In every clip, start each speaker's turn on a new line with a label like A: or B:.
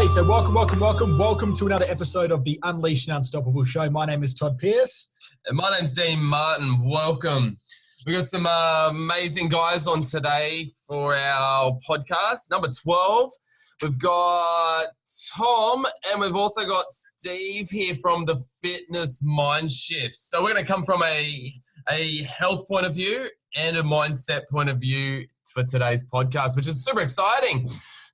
A: Okay, so welcome to another episode of the Unleashed and Unstoppable Show. My name is Todd Pierce.
B: And my name's Dean Martin. Welcome. We've got some amazing guys on today for our podcast, number 12. We've got Tom, and we've also got Steve here from the Fitness MindShift. So we're going to come from a health point of view and a mindset point of view for today's podcast, which is super exciting.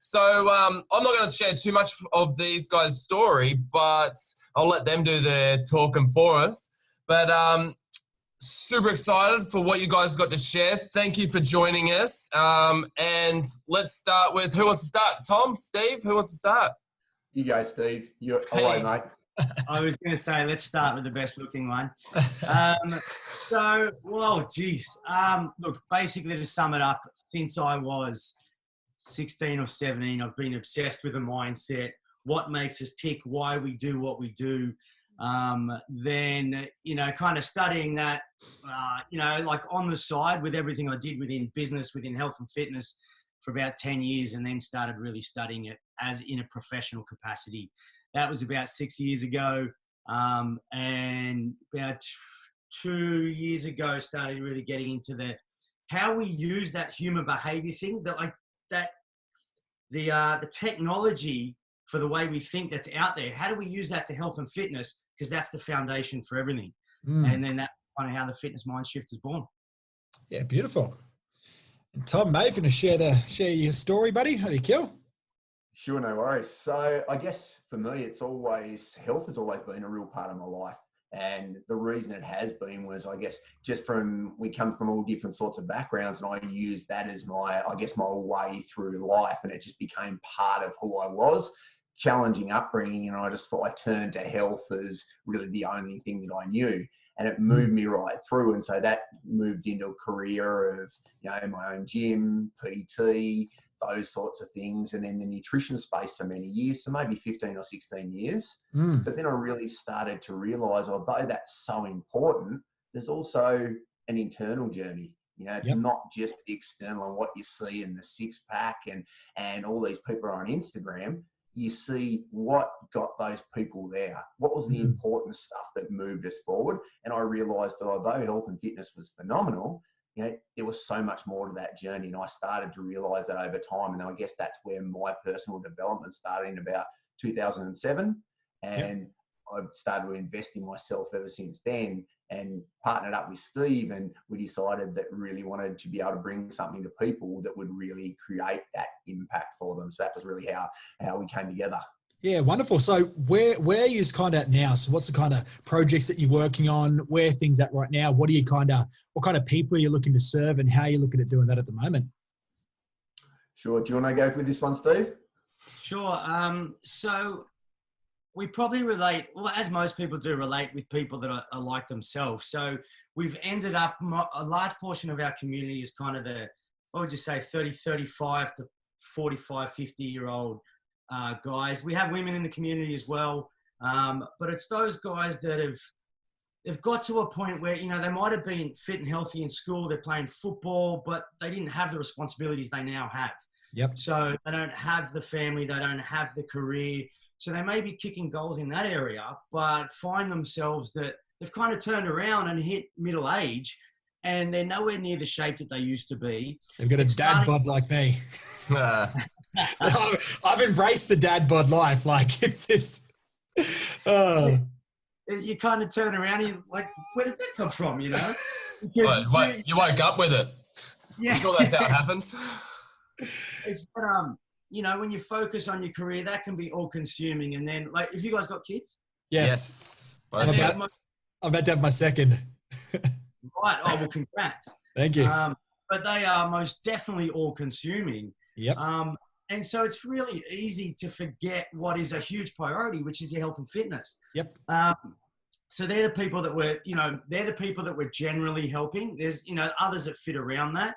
B: So I'm not going to share too much of these guys' story, but I'll let them do their talking for us. But super excited for what you guys got to share. Thank you for joining us. And let's start with, who wants to start? Tom, Steve, who wants to start?
C: You go, Steve. You're all right, mate.
D: I was going to say, let's start with the best looking one. Look, basically to sum it up, since I was 16 or 17, I've been obsessed with a mindset, what makes us tick, why we do what we do. Then, kind of studying that, like on the side with everything I did within business, within health and fitness for about 10 years, and then started really studying it as in a professional capacity. That was about 6 years ago. And about 2 years ago, started really getting into how we use that human behavior thing, the technology for the way we think that's out there. How do we use that to health and fitness? Because that's the foundation for everything. And then that's kind of how the Fitness MindShift is born.
A: Yeah, beautiful. And Tom, mate, if you want to share your story, buddy, how do you kill?
C: Sure, no worries. So I guess for me, health has always been a real part of my life. And the reason it has been was, I guess, we come from all different sorts of backgrounds, and I used that as my way through life. And it just became part of who I was. Challenging upbringing, and I just thought I turned to health as really the only thing that I knew, and it moved me right through. And so that moved into a career of my own gym, PT, those sorts of things, and then the nutrition space for many years, so maybe 15 or 16 years. But then I really started to realize, although that's so important, there's also an internal journey. It's not just the external and what you see in the six pack and all these people are on Instagram. You see what got those people there. What was the important stuff that moved us forward? And I realized that although health and fitness was phenomenal, there was so much more to that journey. And I started to realize that over time. And I guess that's where my personal development started in about 2007. And I've started to invest in myself ever since then, and partnered up with Steve, and we decided that really wanted to be able to bring something to people that would really create that impact for them. So that was really how we came together.
A: Yeah, wonderful. So where are you kind of at now? So what's the kind of projects that you're working on? Where are things at right now? What kind of people are you looking to serve, and how are you looking at doing that at the moment?
C: Sure. Do you want to go with this one, Steve?
D: Sure. So we probably relate, as most people do, relate with people that are like themselves. So we've ended up, a large portion of our community is kind of 30, 35 to 45, 50-year-old guys. We have women in the community as well. But it's those guys that they've got to a point where, they might have been fit and healthy in school, they're playing football, but they didn't have the responsibilities they now have.
A: Yep.
D: So they don't have the family, they don't have the career. So they may be kicking goals in that area, but find themselves that they've kind of turned around and hit middle age, and they're nowhere near the shape that they used to be.
A: They've got a dad bod like me. I've embraced the dad bod life. Like, it's just...
D: You kind of turn around and you're like, where did that come from,
B: You woke up with it.
D: Yeah.
B: I'm sure that's how it happens.
D: It's when you focus on your career, that can be all consuming. And then, like, have you guys got kids?
A: Yes. I'm about to have my second.
D: Right. Oh, well, congrats.
A: Thank you.
D: But they are most definitely all consuming.
A: Yep.
D: And so it's really easy to forget what is a huge priority, which is your health and fitness.
A: Yep.
D: So they're the people that we're generally helping. There's, others that fit around that.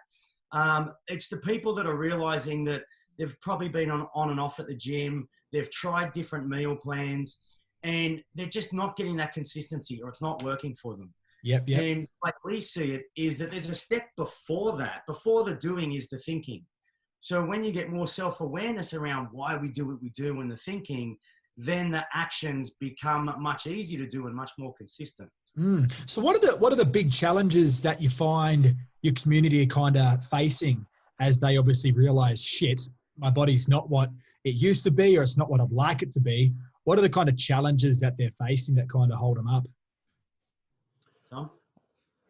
D: It's the people that are realizing that they've probably been on and off at the gym. They've tried different meal plans, and they're just not getting that consistency, or it's not working for them.
A: Yep.
D: And like we see it is that there's a step before that. Before the doing is the thinking. So when you get more self-awareness around why we do what we do and the thinking, then the actions become much easier to do and much more consistent.
A: So what are the big challenges that you find your community are kind of facing as they obviously realize, shit, my body's not what it used to be, or it's not what I'd like it to be? What are the kind of challenges that they're facing that kind of hold them up?
D: Tom?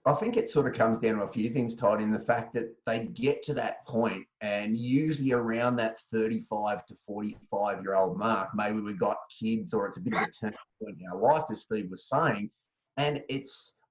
C: I think it sort of comes down to a few things, Todd, in the fact that they get to that point, and usually around that 35 to 45-year-old mark, maybe we've got kids or it's a bit of a turning point in our life, as Steve was saying. And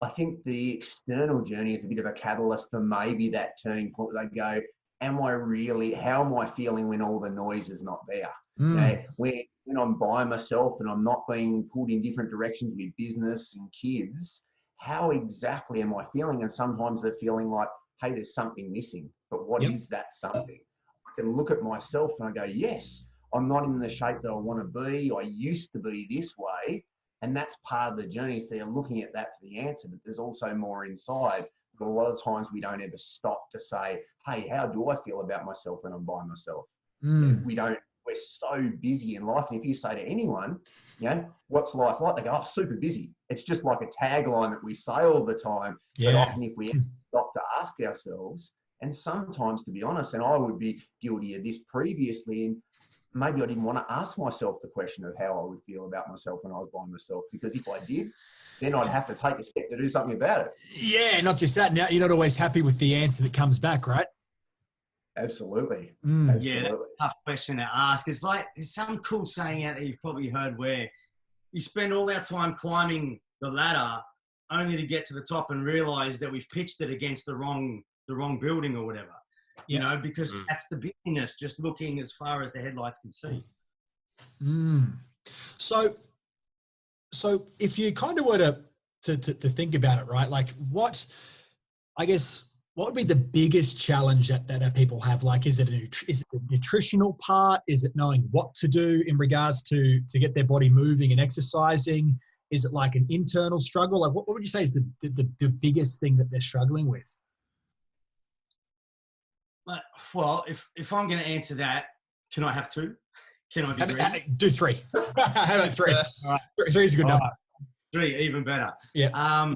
C: I think the external journey is a bit of a catalyst for maybe that turning point. They go, how am I feeling when all the noise is not there? You know, when I'm by myself and I'm not being pulled in different directions with business and kids, how exactly am I feeling? And sometimes they're feeling like, hey, there's something missing. But what is that something? I can look at myself and I go, yes, I'm not in the shape that I want to be. I used to be this way. And that's part of the journey. So you're looking at that for the answer, but there's also more inside. But a lot of times we don't ever stop to say, hey, how do I feel about myself when I'm by myself? We're so busy in life. And if you say to anyone, you know, what's life like? They go, oh, super busy. It's just like a tagline that we say all the time.
A: Yeah.
C: But often if we stop to ask ourselves, and sometimes, to be honest, and I would be guilty of this previously, and maybe I didn't want to ask myself the question of how I would feel about myself when I was by myself, because if I did, then I'd have to take a step to do something about it.
A: Yeah, not just that. Now, you're not always happy with the answer that comes back, right?
C: Absolutely.
D: Yeah, tough question to ask. It's like, there's some cool saying out there you've probably heard where you spend all our time climbing the ladder only to get to the top and realize that we've pitched it against the wrong building or whatever. You know, because that's the busyness, just looking as far as the headlights can see.
A: So if you kind of were to think about it, right? Like what would be the biggest challenge that people have? Like, is it a nutritional part? Is it knowing what to do in regards to get their body moving and exercising? Is it like an internal struggle? Like what would you say is the biggest thing that they're struggling with?
D: Well, if I'm going to answer that, can I have two? Can I be greedy?
A: Do three. How about three? All right. Three is a good number.
D: Three, even better.
A: Yeah.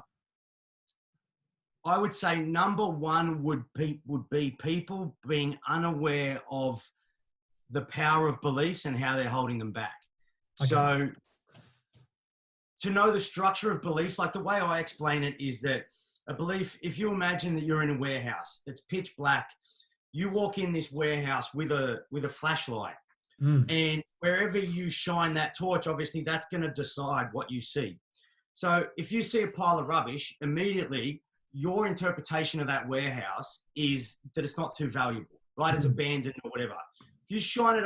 D: I would say number one would be people being unaware of the power of beliefs and how they're holding them back. Okay. So to know the structure of beliefs, like the way I explain it is that a belief, if you imagine that you're in a warehouse that's pitch black, you walk in this warehouse with a flashlight, and wherever you shine that torch, obviously that's going to decide what you see. So if you see a pile of rubbish, immediately your interpretation of that warehouse is that it's not too valuable, right? It's abandoned or whatever. If you shine it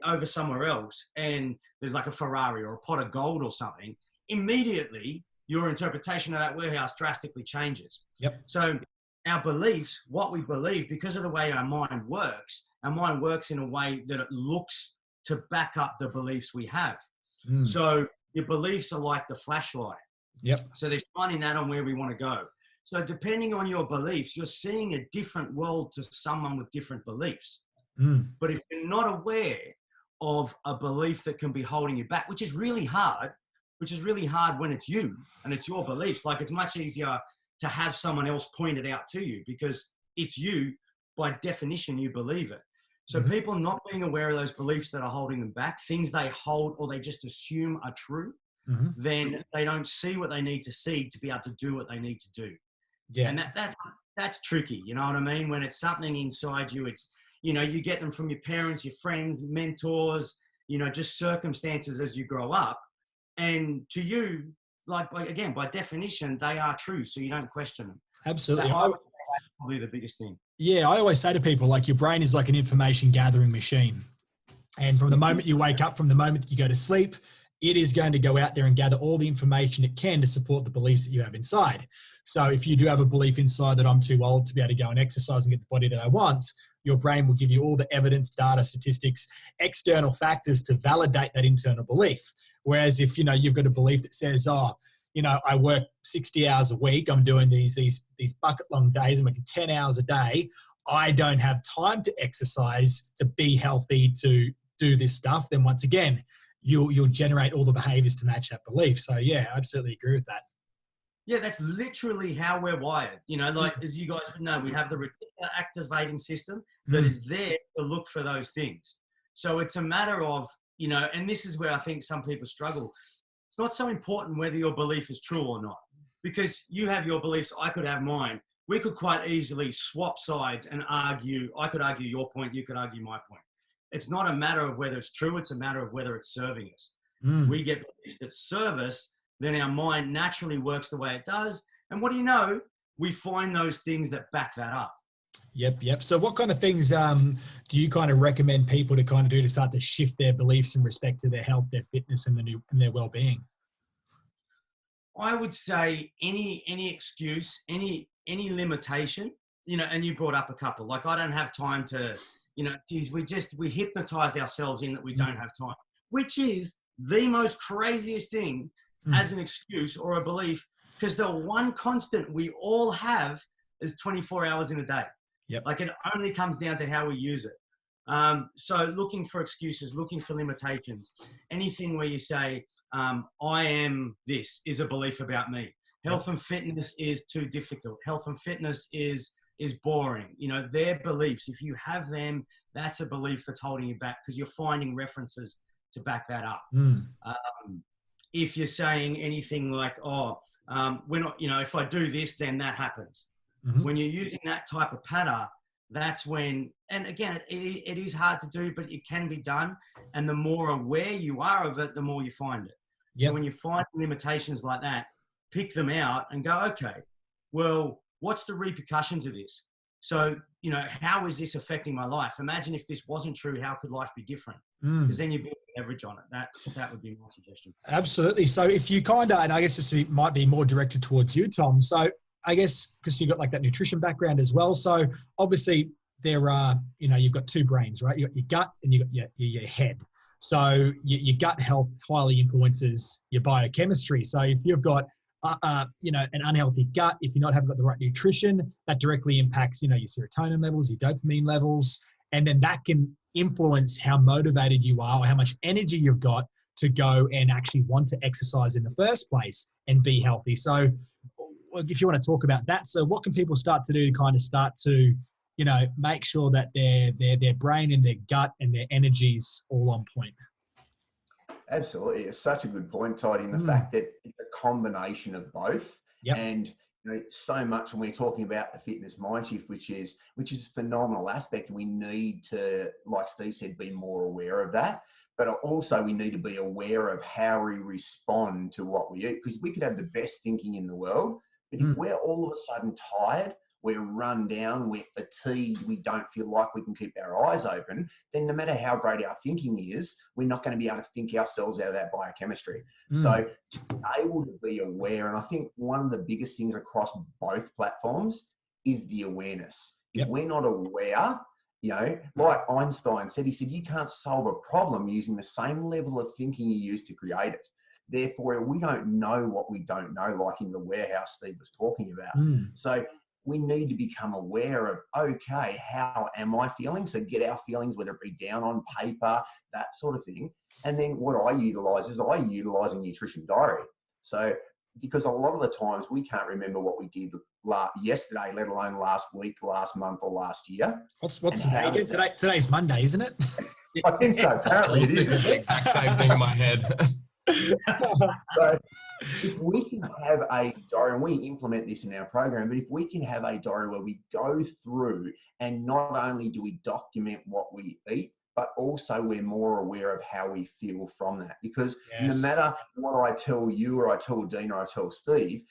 D: over somewhere else and there's like a Ferrari or a pot of gold or something, immediately your interpretation of that warehouse drastically changes.
A: Yep.
D: So our beliefs, what we believe, because of the way our mind works in a way that it looks to back up the beliefs we have. So your beliefs are like the flashlight.
A: Yep.
D: So they're shining that on where we want to go. So depending on your beliefs, you're seeing a different world to someone with different beliefs. But if you're not aware of a belief that can be holding you back, which is really hard when it's you and it's your beliefs, like it's much easier to have someone else point it out to you because it's you, by definition, you believe it. So people not being aware of those beliefs that are holding them back, things they hold or they just assume are true, then they don't see what they need to see to be able to do what they need to do. Yeah. And that's tricky. You know what I mean? When it's something inside you, it's, you know, you get them from your parents, your friends, mentors, you know, just circumstances as you grow up. And to you, like, again, by definition, they are true. So you don't question them.
A: Absolutely.
D: I would say that's probably the biggest thing.
A: Yeah. I always say to people, like, your brain is like an information gathering machine. And from the moment you wake up, from the moment that you go to sleep, it is going to go out there and gather all the information it can to support the beliefs that you have inside. So if you do have a belief inside that I'm too old to be able to go and exercise and get the body that I want, your brain will give you all the evidence, data, statistics, external factors to validate that internal belief. Whereas if, you know, you've got a belief that says, oh, you know, I work 60 hours a week, I'm doing these bucket long days, I'm working 10 hours a day, I don't have time to exercise, to be healthy, to do this stuff, then once again, you'll generate all the behaviors to match that belief. So yeah, I absolutely agree with that.
D: Yeah, that's literally how we're wired. You know, like as you guys would know, we have the reticular activating system that is there to look for those things. So it's a matter of, you know, and this is where I think some people struggle. It's not so important whether your belief is true or not, because you have your beliefs, I could have mine. We could quite easily swap sides and argue. I could argue your point, you could argue my point. It's not a matter of whether it's true, it's a matter of whether it's serving us. We get beliefs that serve us, then our mind naturally works the way it does. And what do you know? We find those things that back that up.
A: Yep. So what kind of things do you kind of recommend people to kind of do to start to shift their beliefs in respect to their health, their fitness, and their well-being?
D: I would say any excuse, any limitation, you know, and you brought up a couple, like I don't have time to, you know, geez, we hypnotize ourselves in that we don't have time, which is the most craziest thing as an excuse or a belief, because the one constant we all have is 24 hours in a day.
A: Yep.
D: Like it only comes down to how we use it. So looking for excuses, looking for limitations, anything where you say, I am this is a belief about me. Health and fitness is too difficult. Health and fitness is boring. You know, their beliefs, if you have them, that's a belief that's holding you back because you're finding references to back that up. If you're saying anything like, we're not, you know, if I do this, then that happens. When you're using that type of pattern, that's when, and again, it is hard to do, but it can be done. And the more aware you are of it, the more you find it. So when you find limitations like that, pick them out and go, okay, well, what's the repercussions of this? So, you know, how is this affecting my life? Imagine if this wasn't true, how could life be different? Because then you build leverage on it. That would be my suggestion.
A: Absolutely. So if you kind of, and I guess this might be more directed towards you, Tom. So I guess because you've got like that nutrition background as well. So obviously there are, you know, you've got two brains, right? You got your gut and you got your head. So your gut health highly influences your biochemistry. So if you've got you know, an unhealthy gut, if you're not having got the right nutrition, that directly impacts, you know, your serotonin levels, your dopamine levels, and then that can influence how motivated you are or how much energy you've got to go and actually want to exercise in the first place and be healthy. So if you want to talk about that, so what can people start to do to kind of start to, you know, make sure that their brain and their gut and their energy's all on point?
C: Absolutely. It's such a good point, Todd, in the fact that it's a combination of both. And you know, so much when we're talking about the Fitness MindShift, which is a phenomenal aspect. We need to, like Steve said, be more aware of that. But also we need to be aware of how we respond to what we eat. Because we could have the best thinking in the world, but if we're all of a sudden tired, we're run down, we're fatigued, we don't feel like we can keep our eyes open, then no matter how great our thinking is, we're not going to be able to think ourselves out of that biochemistry. So to be able to be aware, and I think one of the biggest things across both platforms is the awareness. If we're not aware, you know, like Einstein said, he said, you can't solve a problem using the same level of thinking you used to create it. Therefore, we don't know what we don't know, like in the warehouse Steve was talking about. So we need to become aware of, okay, how am I feeling? So get our feelings, whether it be down on paper, that sort of thing. And then what I utilize is I utilize a nutrition diary. So because a lot of the times we can't remember what we did yesterday, let alone last week, last month, or last year.
A: What's the day again? Today's Monday, isn't it?
C: I think so. Apparently it is.
B: The exact same thing in my head.
C: So if we can have a diary, and we implement this in our program, but if we can have a diary where we go through and not only do we document what we eat, but also we're more aware of how we feel from that. Because no matter what I tell you or I tell Dean or I tell Steve,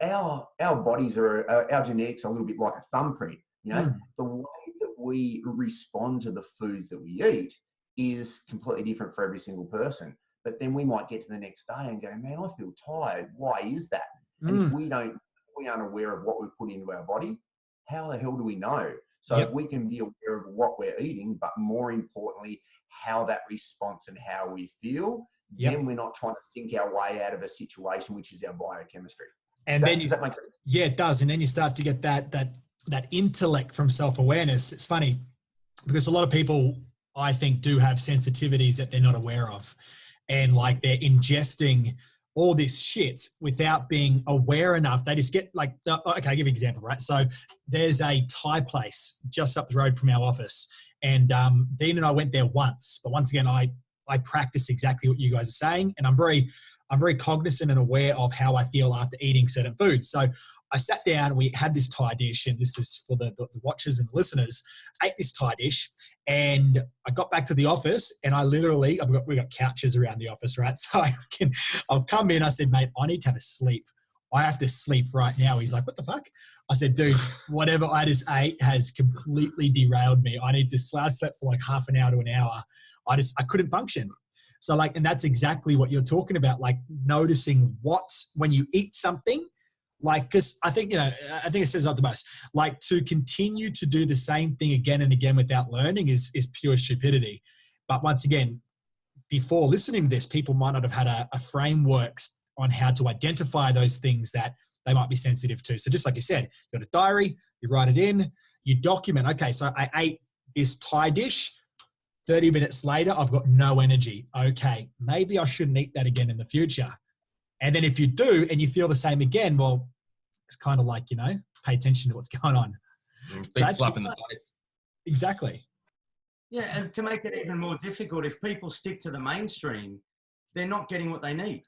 C: our bodies are, our genetics are a little bit like a thumbprint. You know, the way that we respond to the foods that we eat is completely different for every single person. But then we might get to the next day and go, man, I feel tired. Why is that? And if we aren't aware of what we've put into our body, how the hell do we know? So if we can be aware of what we're eating, but more importantly, how that response and how we feel, then we're not trying to think our way out of a situation, which is our biochemistry.
A: And then
C: does that make sense?
A: Yeah, it does. And then you start to get that intellect from self-awareness. It's funny because a lot of people, I think, do have sensitivities that they're not aware of. And like they're ingesting all this shit without being aware enough. They just get like, okay, I'll give you an example, right? So there's a Thai place just up the road from our office. And Dean and I went there once. But once again, I practice exactly what you guys are saying. And I'm very cognizant and aware of how I feel after eating certain foods. So I sat down, we had this Thai dish, and this is for the watchers and listeners, ate this Thai dish, and I got back to the office, and I literally, we got couches around the office, right? So I'll come in, I said, mate, I need to have a sleep. I have to sleep right now. He's like, what the fuck? I said, dude, whatever I just ate has completely derailed me. I need to sleep. I slept for like half an hour to an hour. I couldn't function. So like, and that's exactly what you're talking about, like noticing when you eat something, like, because I think it says not the most, like to continue to do the same thing again and again without learning is pure stupidity. But once again, before listening to this, people might not have had a framework on how to identify those things that they might be sensitive to. So just like you said, you've got a diary, you write it in, you document, okay, so I ate this Thai dish, 30 minutes later, I've got no energy. Okay, maybe I shouldn't eat that again in the future. And then if you do and you feel the same again, well, it's kind of like, pay attention to what's going on.
B: Big slap in the face.
A: Exactly.
D: Yeah, and to make it even more difficult, if people stick to the mainstream, they're not getting what they need.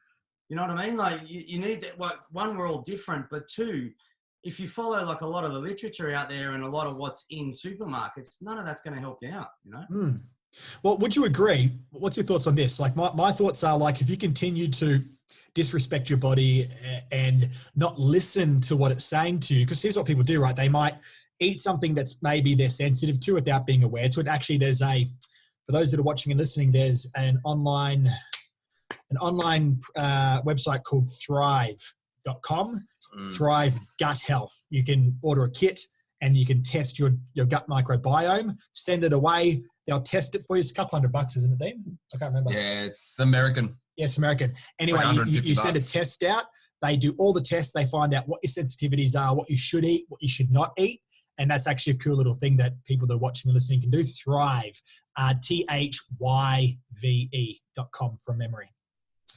D: You know what I mean? Like you need that. Well, one, we're all different, but two, if you follow like a lot of the literature out there and a lot of what's in supermarkets, none of that's going to help you out,
A: Well, would you agree? What's your thoughts on this? Like my thoughts are like, if you continue to disrespect your body and not listen to what it's saying to you, because here's what people do, right? They might eat something that's maybe they're sensitive to without being aware to it. Actually, for those that are watching and listening, there's an online website called thrive.com, Thrive Gut Health. You can order a kit and you can test your gut microbiome, send it away. They'll test it for you. It's a couple $100, isn't it, Dean? I can't remember.
B: Yeah, it's American.
A: Yes, American. Anyway,
B: like
A: you send a test out. They do all the tests. They find out what your sensitivities are, what you should eat, what you should not eat. And that's actually a cool little thing that people that are watching and listening can do. Thrive, THYVE.com from memory.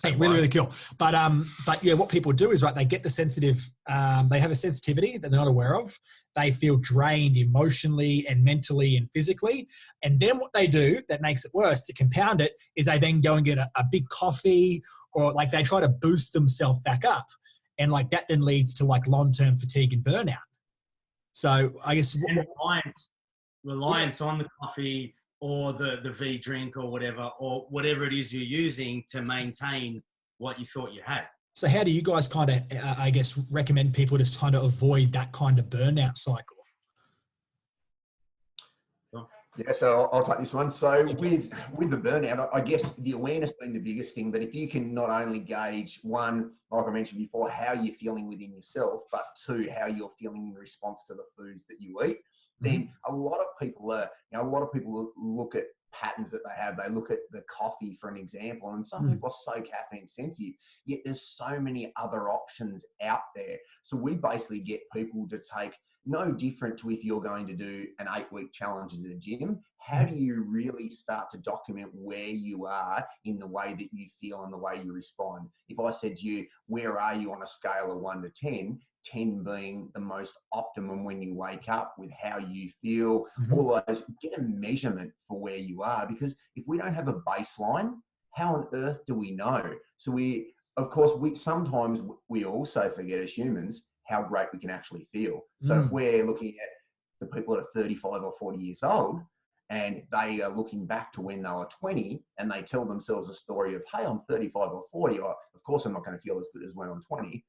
A: Hey, really, really cool. But yeah, what people do is, right, they get the sensitive, they have a sensitivity that they're not aware of. They feel drained emotionally and mentally and physically. And then what they do that makes it worse, to compound it, is they then go and get a big coffee, or like they try to boost themselves back up. And like that then leads to like long-term fatigue and burnout. So I guess
D: reliance on the coffee or the V drink or whatever it is you're using to maintain what you thought you had.
A: So how do you guys kind of, I guess, recommend people to kind of avoid that kind of burnout cycle?
C: Yeah, so I'll take this one. So with the burnout, I guess the awareness being the biggest thing, but if you can not only gauge, one, like I mentioned before, how you're feeling within yourself, but two, how you're feeling in response to the foods that you eat, then a lot of people look at patterns that they have. They look at the coffee, for an example, and some people are so caffeine sensitive, yet there's so many other options out there. So we basically get people to take, no different to if you're going to do an 8-week challenge at the gym, how do you really start to document where you are in the way that you feel and the way you respond? If I said to you, where are you on a scale of 1 to 10, 10 being the most optimum when you wake up with how you feel, all those, get a measurement for where you are, because if we don't have a baseline, how on earth do we know? So we sometimes also forget as humans how great we can actually feel. So if we're looking at the people that are 35 or 40 years old and they are looking back to when they were 20 and they tell themselves a story of, hey, I'm 35 or 40, of course I'm not going to feel as good as when I'm 20.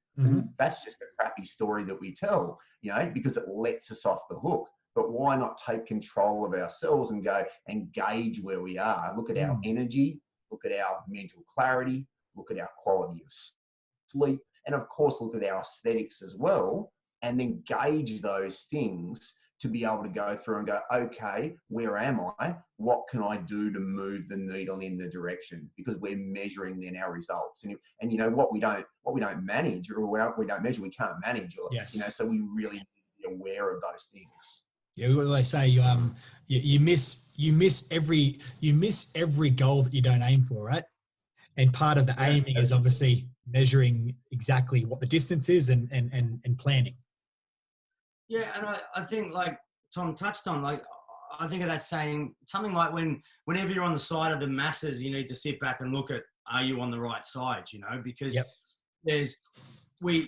C: That's just a crappy story that we tell, because it lets us off the hook. But why not take control of ourselves and go and gauge where we are? Look at our energy, look at our mental clarity, look at our quality of sleep, and of course, look at our aesthetics as well, and then gauge those things to be able to go through and go, okay, where am I? What can I do to move the needle in the direction? Because we're measuring then our results. And what we don't manage, or we don't measure, we can't manage. Or,
A: yes.
C: So we really need to be aware of those things.
A: Yeah, what do they say? You miss every goal that you don't aim for, right? And part of the aiming is obviously measuring exactly what the distance is and planning.
D: Yeah, and I think, like Tom touched on, like, I think of that saying, something like whenever you're on the side of the masses, you need to sit back and look at, are you on the right side, because in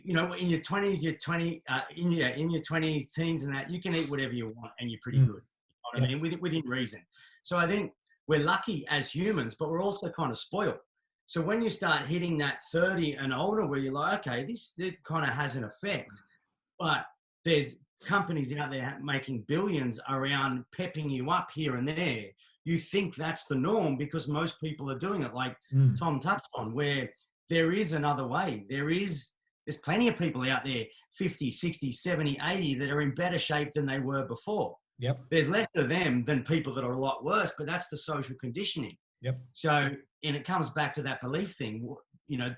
D: your 20s, in your 20s, teens and that, you can eat whatever you want and you're pretty good. You know what I mean? Within reason. So I think we're lucky as humans, but we're also kind of spoiled. So when you start hitting that 30 and older, where you're like, okay, this kind of has an effect, but there's companies out there making billions around pepping you up here and there. You think that's the norm because most people are doing it, like Tom touched on, where there is another way. There's plenty of people out there, 50, 60, 70, 80, that are in better shape than they were before.
A: Yep.
D: There's less of them than people that are a lot worse, but that's the social conditioning.
A: Yep.
D: So, and it comes back to that belief thing.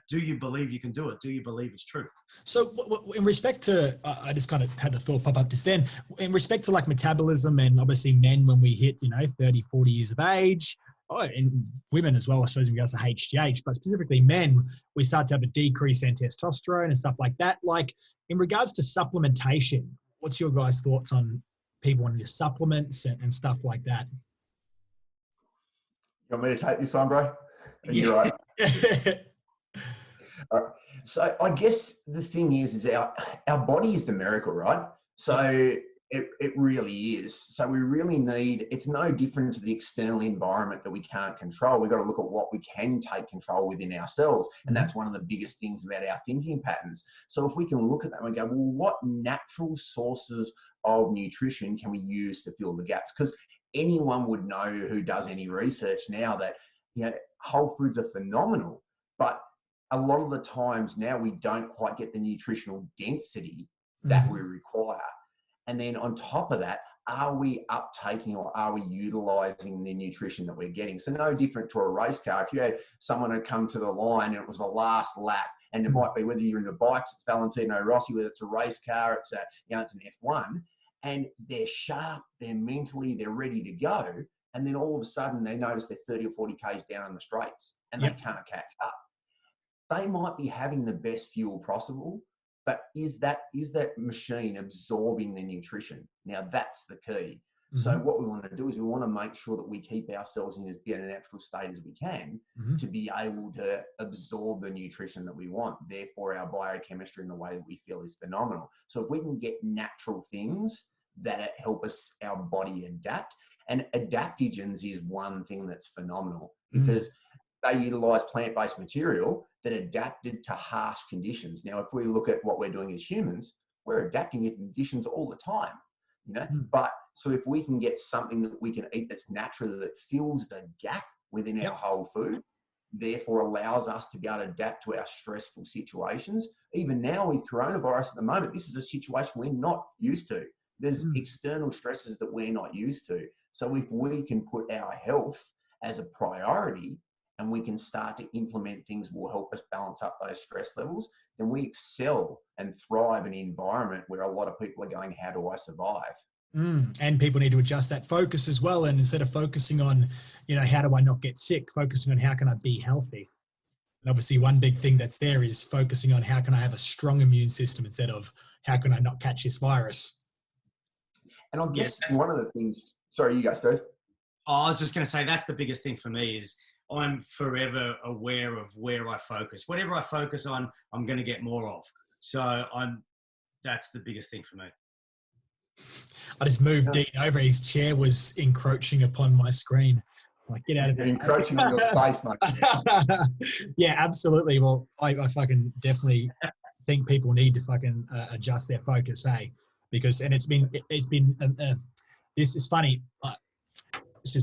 D: Do you believe you can do it? Do you believe it's true?
A: So in respect to, I just kind of had the thought pop up just then, in respect to like metabolism and obviously men when we hit, 30, 40 years of age, and women as well, I suppose in regards to HGH, but specifically men, we start to have a decrease in testosterone and stuff like that. Like in regards to supplementation, what's your guys' thoughts on people wanting to supplements and stuff like that?
C: You want me to take this one, bro? You're right. So I guess the thing is our body is the miracle, right? So it really is. So we really need, it's no different to the external environment that we can't control. We've got to look at what we can take control within ourselves. And that's one of the biggest things about our thinking patterns. So if we can look at that and go, well, what natural sources of nutrition can we use to fill the gaps? Because anyone would know who does any research now that, whole foods are phenomenal, but a lot of the times now we don't quite get the nutritional density that we require. And then on top of that, are we uptaking or are we utilizing the nutrition that we're getting? So no different to a race car. If you had someone who come to the line and it was the last lap, and it might be whether you're in the bikes, it's Valentino Rossi, whether it's a race car, it's it's an F1, and they're sharp, they're mentally, they're ready to go. And then all of a sudden they notice they're 30 or 40 Ks down on the straights and they can't catch up. They might be having the best fuel possible, but is that machine absorbing the nutrition? Now that's the key. So what we want to do is we want to make sure that we keep ourselves in as good a natural state as we can to be able to absorb the nutrition that we want. Therefore, our biochemistry and the way that we feel is phenomenal. So if we can get natural things that help us, our body adapt, and adaptogens is one thing that's phenomenal because they utilize plant-based material that adapted to harsh conditions. Now, if we look at what we're doing as humans, we're adapting to conditions all the time, But so if we can get something that we can eat that's natural, that fills the gap within our whole food, therefore allows us to be able to adapt to our stressful situations. Even now with coronavirus at the moment, this is a situation we're not used to. There's external stresses that we're not used to. So if we can put our health as a priority and we can start to implement things that will help us balance up those stress levels, then we excel and thrive in an environment where a lot of people are going, how do I survive?
A: And people need to adjust that focus as well. And instead of focusing on, how do I not get sick, focusing on how can I be healthy? And obviously one big thing that's there is focusing on how can I have a strong immune system instead of how can I not catch this virus?
C: And I guess one of the things, sorry, you guys do.
D: I was just going to say that's the biggest thing for me is I'm forever aware of where I focus. Whatever I focus on, I'm going to get more of. So that's the biggest thing for me.
A: I just moved Dean over. His chair was encroaching upon my screen. Like, get out of there.
C: Encroaching on your space, mate.
A: Yeah, absolutely. Well, I fucking definitely think people need to fucking adjust their focus, because this is funny. This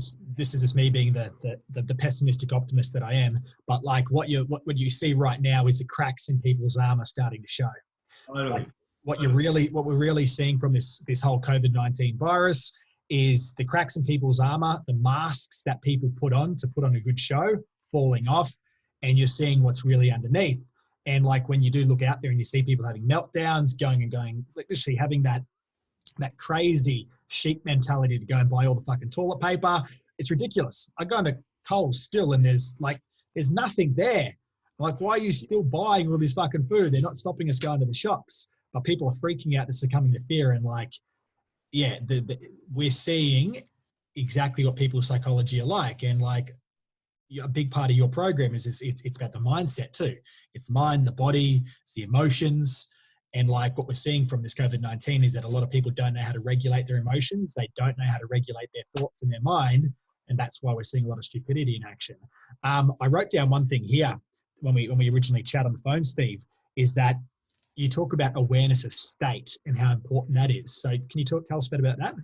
A: is just me being the pessimistic optimist that I am. But like what you see right now is the cracks in people's armor starting to show.
D: Totally.
A: Like, what we're really seeing from this whole COVID-19 virus is the cracks in people's armor, the masks that people put on to put on a good show falling off, and you're seeing what's really underneath. And like when you do look out there and you see people having meltdowns, going, like literally having that that crazy sheep mentality to go and buy all the fucking toilet paper. It's ridiculous. I go into Coles still and there's nothing there. Like, why are you still buying all this fucking food? They're not stopping us going to the shops, but people are freaking out. They're succumbing to fear. And like, yeah, we're seeing exactly what people's psychology are like. And like, a big part of your program is it's about the mindset too. It's the mind, the body, it's the emotions. And like what we're seeing from this COVID-19 is that a lot of people don't know how to regulate their emotions. They don't know how to regulate their thoughts in their mind. And that's why we're seeing a lot of stupidity in action. I wrote down one thing here when we originally chat on the phone, Steve, is that you talk about awareness of state and how important that is. So can you tell us a bit about that?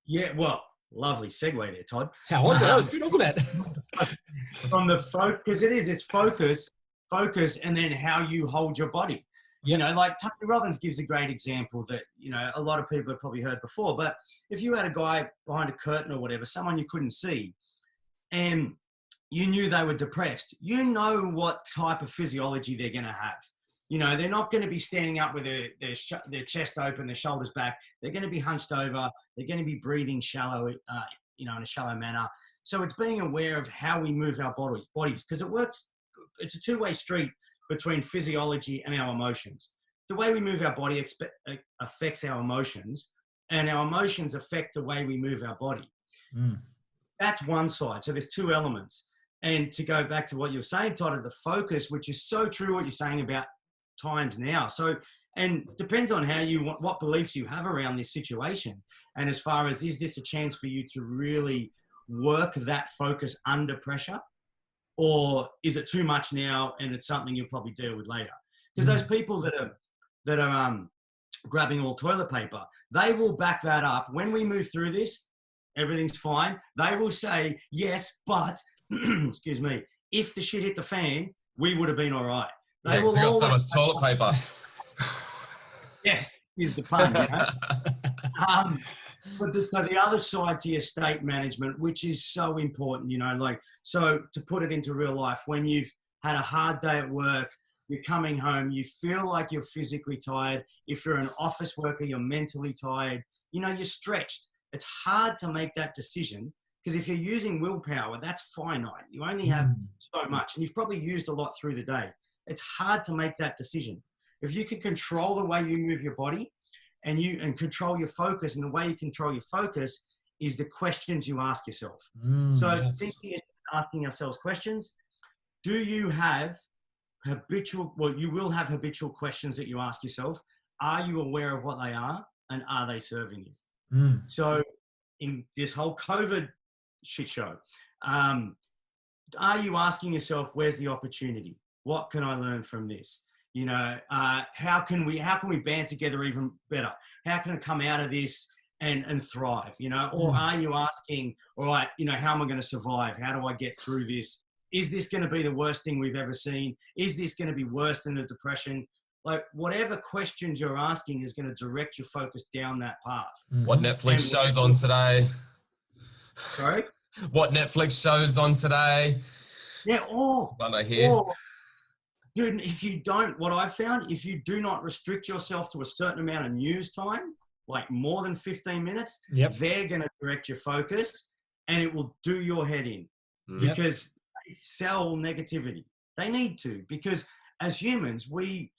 D: Yeah, well, lovely segue there, Todd.
A: How was it? That was good, wasn't it?
D: From the focus, it's focus, and then how you hold your body. You know, like Tony Robbins gives a great example that, you know, a lot of people have probably heard before. But if you had a guy behind a curtain or whatever, someone you couldn't see, and you knew they were depressed, you know what type of physiology they're going to have. You know, they're not going to be standing up with their chest open, their shoulders back. They're going to be hunched over. They're going to be breathing shallow, in a shallow manner. So it's being aware of how we move our bodies, because it works. It's a two-way street between physiology and our emotions. The way we move our body affects our emotions, and our emotions affect the way we move our body. That's one side. So there's two elements. And to go back to what you're saying, Todd, of the focus, which is so true what you're saying about times now. So, and depends on what beliefs you have around this situation. And as far as, is this a chance for you to really work that focus under pressure? Or is it too much now and it's something you'll probably deal with later? Because those people that are grabbing all toilet paper, they will back that up. When we move through this, everything's fine. They will say, yes, but, excuse me, if the shit hit the fan, we would have been all right.
B: They will got so much toilet paper.
D: Yes, is the pun, you know? So the other side to your state management, which is so important, you know, like, so to put it into real life, when you've had a hard day at work, you're coming home, you feel like you're physically tired. If you're an office worker, you're mentally tired. You know, you're stretched. It's hard to make that decision because if you're using willpower, that's finite. You only have so much, and you've probably used a lot through the day. It's hard to make that decision. If you can control the way you move your body and control your focus, and the way you control your focus is the questions you ask yourself. Thinking is asking ourselves questions. Do you have you will have habitual questions that you ask yourself. Are you aware of what they are, and are they serving you? So in this whole COVID shit show, are you asking yourself, where's the opportunity? What can I learn from this? You know, how can we band together even better? How can I come out of this and thrive? You know, or are you asking, all right, you know, how am I going to survive? How do I get through this? Is this going to be the worst thing we've ever seen? Is this going to be worse than a depression? Like, whatever questions you're asking is going to direct your focus down that path.
B: What Netflix shows on today?
D: Sorry?
B: What Netflix shows on today?
D: Yeah,
B: One I hear.
D: Dude, what I found, if you do not restrict yourself to a certain amount of news time, like more than 15 minutes, they're going to direct your focus and it will do your head in because they sell negativity. They need to, because as humans, we're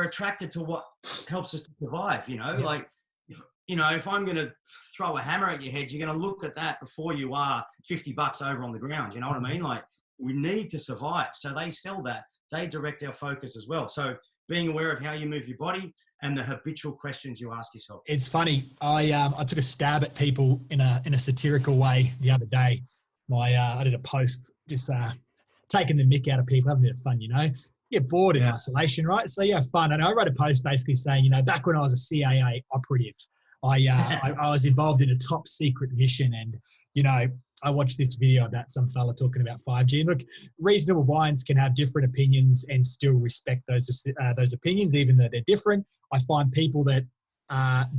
D: attracted to what helps us to survive, you know, like, if I'm going to throw a hammer at your head, you're going to look at that before you are $50 over on the ground. You know what I mean? Like, we need to survive. So they sell that. They direct our focus as well. So being aware of how you move your body and the habitual questions you ask yourself.
A: It's funny. I took a stab at people in a satirical way the other day. I did a post just taking the mick out of people, having a bit of fun, you know. Get bored in isolation, right? So you have fun. And I wrote a post basically saying, you know, back when I was a CIA operative, I was involved in a top secret mission, and, you know, I watched this video about some fella talking about 5G. And look, reasonable minds can have different opinions and still respect those opinions, even though they're different. I find people that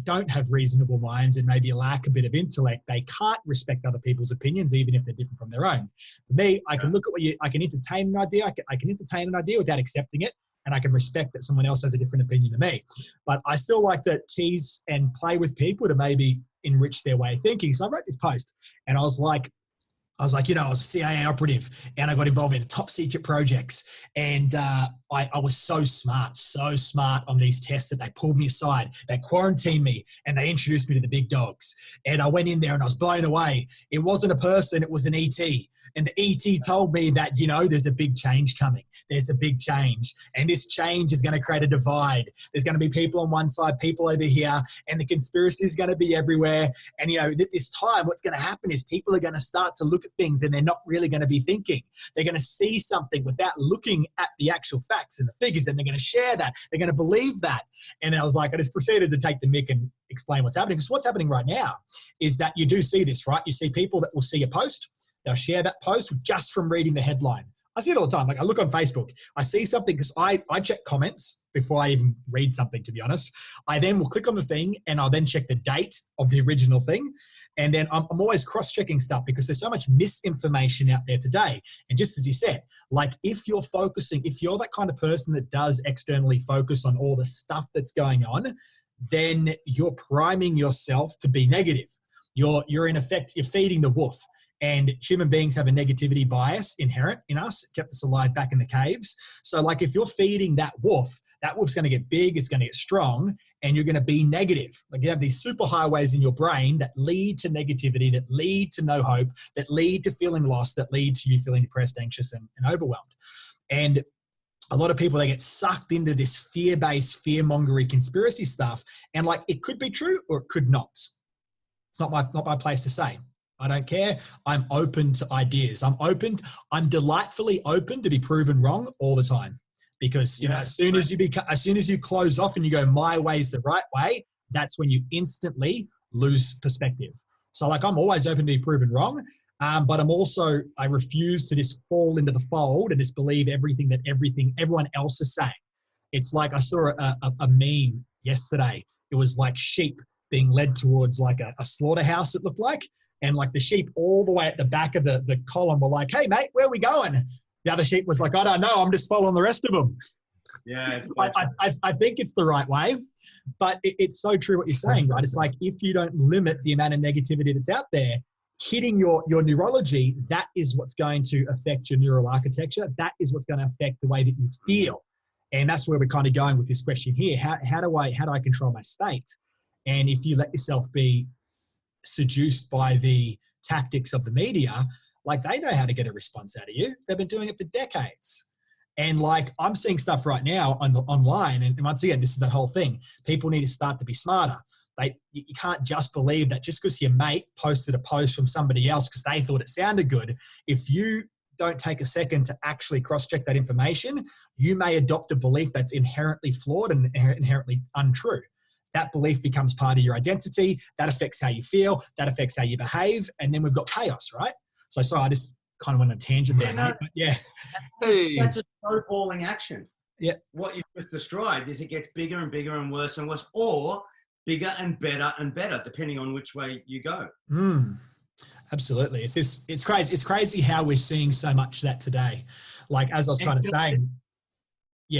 A: don't have reasonable minds and maybe lack a bit of intellect, they can't respect other people's opinions, even if they're different from their own. For me, I can look at I can entertain an idea. I can entertain an idea without accepting it. and I can respect that someone else has a different opinion to me. But I still like to tease and play with people to maybe enrich their way of thinking. So I wrote this post, and I was like, you know, I was a CIA operative and I got involved in top secret projects. And I was so smart on these tests that they pulled me aside. They quarantined me and they introduced me to the big dogs. And I went in there and I was blown away. It wasn't a person, it was an ET. And the ET told me that, you know, there's a big change coming. There's a big change. And this change is going to create a divide. There's going to be people on one side, people over here, and the conspiracy is going to be everywhere. And, you know, this time what's going to happen is people are going to start to look at things and they're not really going to be thinking. They're going to see something without looking at the actual facts and the figures, and they're going to share that. They're going to believe that. And I was like, I just proceeded to take the mic and explain what's happening. Because what's happening right now is that you do see this, right? You see people that will see a post. They'll share that post just from reading the headline. I see it all the time. Like, I look on Facebook, I see something, because I check comments before I even read something, to be honest. I then will click on the thing and I'll then check the date of the original thing. And then I'm always cross-checking stuff, because there's so much misinformation out there today. And just as you said, like, if you're that kind of person that does externally focus on all the stuff that's going on, then you're priming yourself to be negative. You're in effect, you're feeding the wolf. And human beings have a negativity bias inherent in us. It kept us alive back in the caves. So like, if you're feeding that wolf's going to get big, it's going to get strong, and you're going to be negative. Like, you have these superhighways in your brain that lead to negativity, that lead to no hope, that lead to feeling lost, that lead to you feeling depressed, anxious, and overwhelmed. And a lot of people, they get sucked into this fear-based, fear-mongering conspiracy stuff. And like, it could be true or it could not. It's not my place to say. I don't care. I'm open to ideas. I'm delightfully open to be proven wrong all the time, because, you know, as soon as you close off and you go, my way's the right way, that's when you instantly lose perspective. So like, I'm always open to be proven wrong. But I refuse to just fall into the fold and just believe everything everyone else is saying. It's like, I saw a meme yesterday. It was like sheep being led towards like a slaughterhouse, it looked like. And like, the sheep all the way at the back of the column were like, hey, mate, where are we going? The other sheep was like, I don't know. I'm just following the rest of them. Yeah. I think it's the right way. But it's so true what you're saying, right? It's like, if you don't limit the amount of negativity that's out there, hitting your neurology, that is what's going to affect your neural architecture. That is what's going to affect the way that you feel. And that's where we're kind of going with this question here. How do I control my state? And if you let yourself be seduced by the tactics of the media, like, they know how to get a response out of you. They've been doing it for decades. And like, I'm seeing stuff right now online. And once again, this is that whole thing. People need to start to be smarter. You can't just believe that just because your mate posted a post from somebody else because they thought it sounded good. If you don't take a second to actually cross-check that information, you may adopt a belief that's inherently flawed and inherently untrue. That belief becomes part of your identity. That affects how you feel. That affects how you behave. And then we've got chaos, right? So sorry, I just kind of went on a tangent there, mate, but yeah.
D: That's a snowballing action.
A: Yeah.
D: What you've just described is it gets bigger and bigger and worse, or bigger and better, depending on which way you go.
A: Absolutely. It's crazy. It's crazy how we're seeing so much of that today. Like, as I was kind of saying,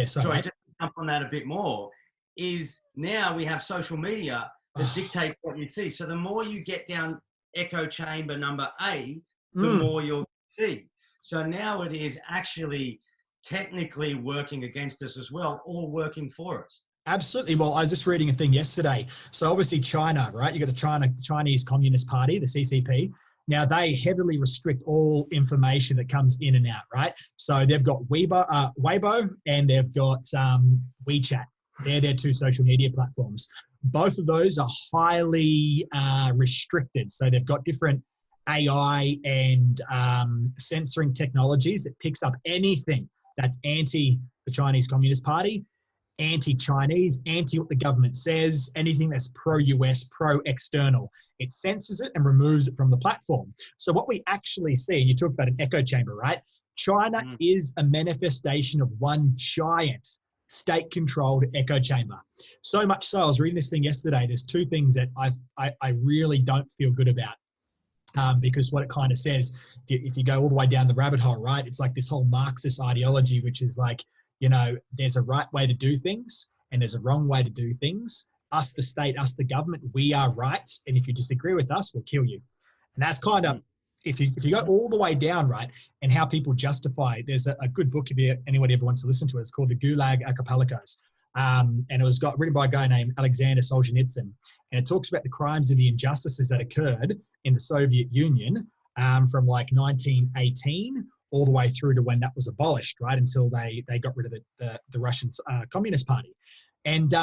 A: sorry,
D: just to jump on that a bit more, is now we have social media that dictates what you see. So the more you get down echo chamber number A, the more you'll see. So now it is actually technically working against us as well, or working for us.
A: Absolutely. Well, I was just reading a thing yesterday. So obviously China, right? You got the Chinese Communist Party, the CCP. Now they heavily restrict all information that comes in and out, right? So they've got Weibo and they've got WeChat. They're their two social media platforms. Both of those are highly restricted. So they've got different AI and censoring technologies that picks up anything that's anti the Chinese Communist Party, anti-Chinese, anti what the government says, anything that's pro-US, pro-external. It censors it and removes it from the platform. So what we actually see, and you talk about an echo chamber, right? China is a manifestation of one giant state-controlled echo chamber. So much so, I was reading this thing yesterday. There's two things that I really don't feel good about, because what it kind of says, if you go all the way down the rabbit hole, right, it's like this whole Marxist ideology, which is like, you know, there's a right way to do things and there's a wrong way to do things. Us, the state, us, the government, we are right. And if you disagree with us, we'll kill you. And that's kind of, if you go all the way down, right, and how people justify, there's a good book if anybody ever wants to listen to it. It's called the Gulag Archipelagos. And it was written by a guy named Alexander Solzhenitsyn. And it talks about the crimes and the injustices that occurred in the Soviet Union from like 1918 all the way through to when that was abolished, right, until they got rid of the Russian Communist Party. And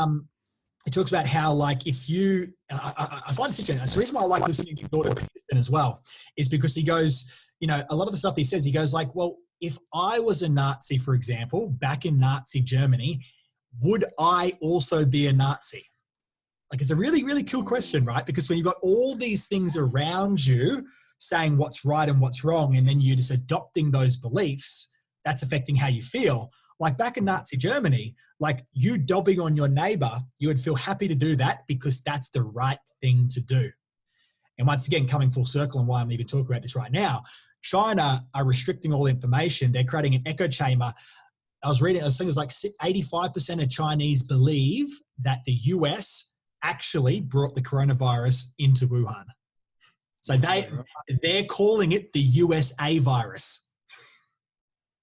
A: it talks about how, like, if you, I find this interesting. That's the reason why I like listening to Jordan Peterson as well, is because he goes, you know, a lot of the stuff he says, he goes like, well, if I was a Nazi, for example, back in Nazi Germany, would I also be a Nazi? Like, it's a really, really cool question, right? Because when you've got all these things around you saying what's right and what's wrong, and then you're just adopting those beliefs, that's affecting how you feel. Like back in Nazi Germany, like you dobbing on your neighbor, you would feel happy to do that because that's the right thing to do. And once again, coming full circle and why I'm even talking about this right now, China are restricting all information. They're creating an echo chamber. I was saying it was like 85% of Chinese believe that the US actually brought the coronavirus into Wuhan. So they're calling it the USA virus.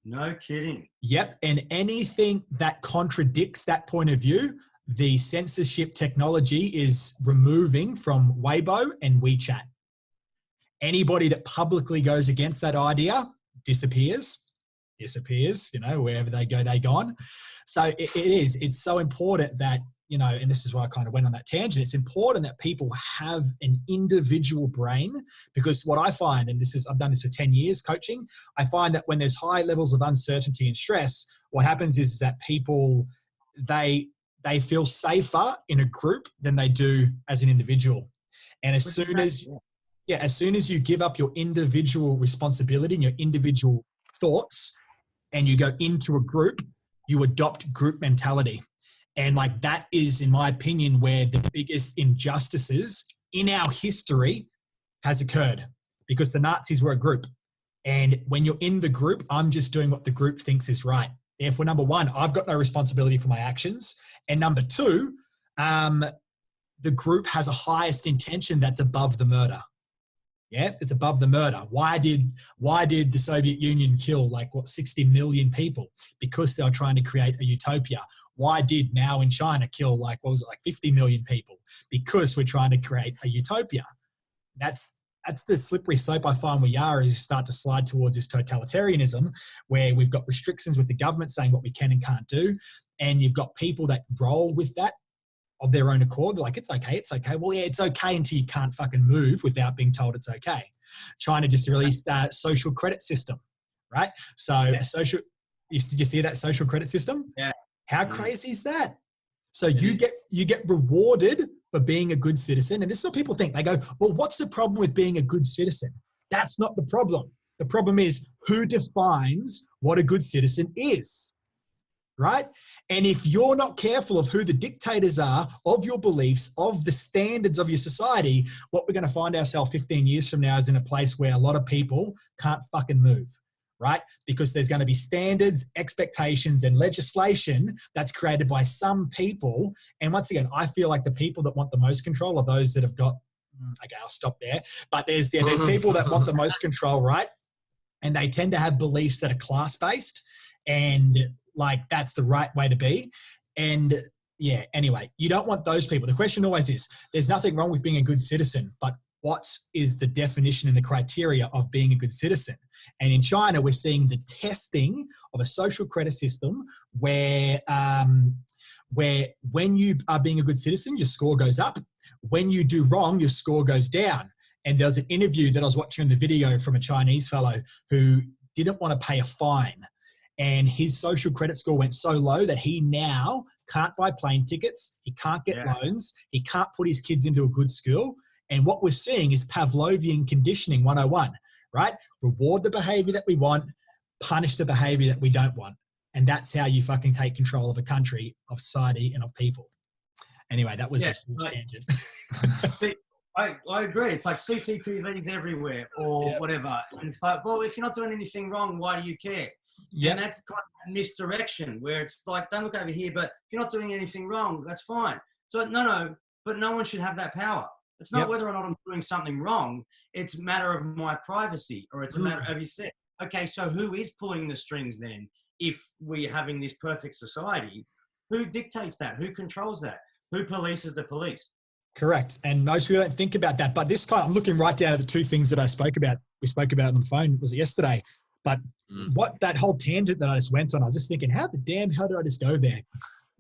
D: No kidding.
A: Yep. And anything that contradicts that point of view, the censorship technology is removing from Weibo and WeChat. Anybody that publicly goes against that idea disappears, you know, wherever they go, they're gone. So it's so important that, you know, and this is why I kind of went on that tangent. It's important that people have an individual brain, because what I find, and I've done this for 10 years coaching, I find that when there's high levels of uncertainty and stress, what happens is that people, they feel safer in a group than they do as an individual. And as soon as you give up your individual responsibility and your individual thoughts and you go into a group, you adopt group mentality. And like that is, in my opinion, where the biggest injustices in our history has occurred, because the Nazis were a group. And when you're in the group, I'm just doing what the group thinks is right. Therefore, number one, I've got no responsibility for my actions. And number two, the group has a highest intention that's above the murder. Yeah, it's above the murder. Why did the Soviet Union kill 60 million people? Because they were trying to create a utopia. Why did Mao in China kill 50 million people? Because we're trying to create a utopia. That's the slippery slope I find we are, is you start to slide towards this totalitarianism where we've got restrictions with the government saying what we can and can't do. And you've got people that roll with that of their own accord. They're like, it's okay, it's okay. Well, yeah, it's okay until you can't fucking move without being told it's okay. China just released a social credit system, right? So did you see that social credit system?
D: Yeah.
A: How crazy is that? So you get rewarded for being a good citizen. And this is what people think. They go, well, what's the problem with being a good citizen? That's not the problem. The problem is who defines what a good citizen is, right? And if you're not careful of who the dictators are, of your beliefs, of the standards of your society, what we're going to find ourselves 15 years from now is in a place where a lot of people can't fucking move, right? Because there's going to be standards, expectations, and legislation that's created by some people. And once again, I feel like the people that want the most control are those that have got, okay, I'll stop there. But there's people that want the most control, right? And they tend to have beliefs that are class-based, and that's the right way to be. And yeah, anyway, you don't want those people. The question always is, there's nothing wrong with being a good citizen, but what is the definition and the criteria of being a good citizen? And in China, we're seeing the testing of a social credit system where when you are being a good citizen, your score goes up. When you do wrong, your score goes down. And there's an interview that I was watching in the video from a Chinese fellow who didn't want to pay a fine. And his social credit score went so low that he now can't buy plane tickets. He can't get loans. He can't put his kids into a good school. And what we're seeing is Pavlovian conditioning 101, right? Reward the behavior that we want, punish the behavior that we don't want. And that's how you fucking take control of a country, of society, and of people. Anyway, that was a huge tangent.
D: I agree. It's like CCTVs everywhere or whatever. And it's like, well, if you're not doing anything wrong, why do you care?
A: Yep.
D: And that's kind of misdirection where it's like, don't look over here, but if you're not doing anything wrong, that's fine. So but no one should have that power. It's not whether or not I'm doing something wrong. It's a matter of my privacy, or it's a matter of, you said, okay, so who is pulling the strings then? If we're having this perfect society, who dictates that? Who controls that? Who polices the police?
A: Correct. And most people don't think about that. But I'm looking right down to the two things that we spoke about on the phone, was it yesterday? But what that whole tangent that I just went on, I was just thinking, how did I just go there?